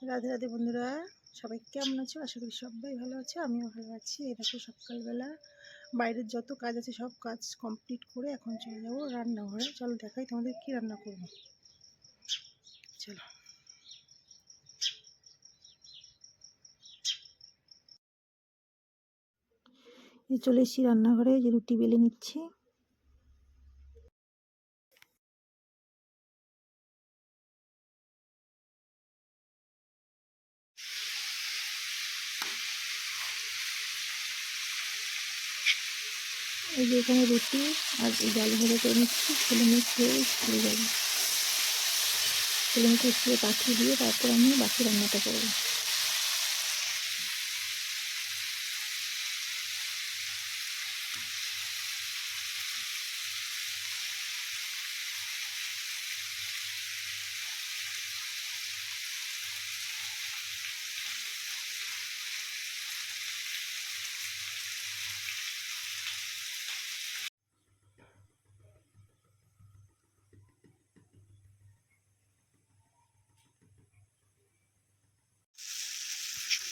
রাধে রাধে বন্ধুরা, সবাই কেমন আছো? আশা করি সবাই ভালো আছে, আমিও ভালো আছি। এই দেখো সকালবেলা বাইরের যত কাজ আছে সব কাজ কমপ্লিট করে এখন চলে যাবো রান্নাঘরে। চলো দেখাই তোমাদের কি রান্না করবো। চলো, এই চলে এসেছি রান্নাঘরে, যে রুটি বেলে নিচ্ছি। এই যে এখানে রুটি আর এই ডাল ভাজা করে নিচ্ছি। ছেলে মেয়ে খেয়ে স্কুলে যাবে। ছেলে মেয়েকে স্কুলে পাঠিয়ে দিয়ে তারপর আমি বাকি রান্নাটা করবো।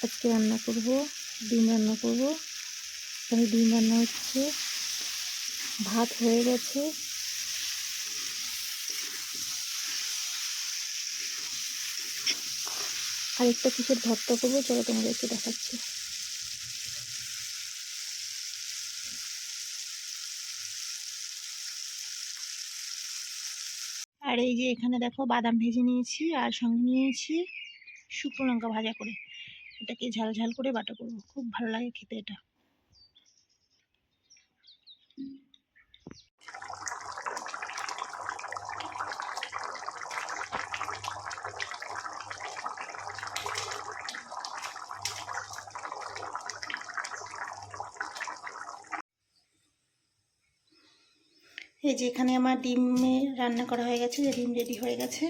আজকে রান্না করব ডিম রান্না করব। এখানে ডিম রান্না হচ্ছে, ভাত হয়ে গেছে। আরেকটা কিসের ভর্তা করবো, চলো তোমাদেরকে দেখাচ্ছি। আর এই যে এখানে দেখো বাদাম ভেজে নিয়েছি, আর সঙ্গে নিয়েছি শুকনো লঙ্কা ভাজা করে। এটাকে ঝাল ঝাল করে বাটা করবো, খুব ভালো লাগে খেতে এটা। এই যে এখানে আমার ডিমের রান্না করা হয়ে গেছে, যে ডিম রেডি হয়ে গেছে।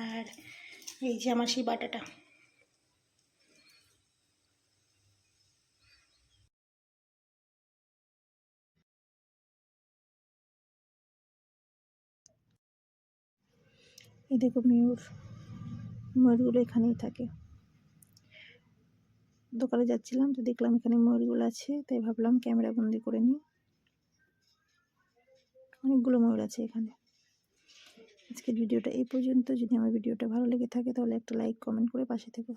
আর এই যে আমার সেই বাটাটা। এই দেখো ময়ূরগুলো এখানেই থাকে। দোকানে যাচ্ছিলাম তো দেখলাম এখানে ময়ূরগুলো আছে, তাই ভাবলাম ক্যামেরা বন্দি করে নিই। অনেকগুলো ময়ূর আছে এখানে। আজকের ভিডিওটা এই পর্যন্ত। যদি আমার ভিডিওটা ভালো লেগে থাকে তাহলে একটা লাইক কমেন্ট করে পাশে থেকো।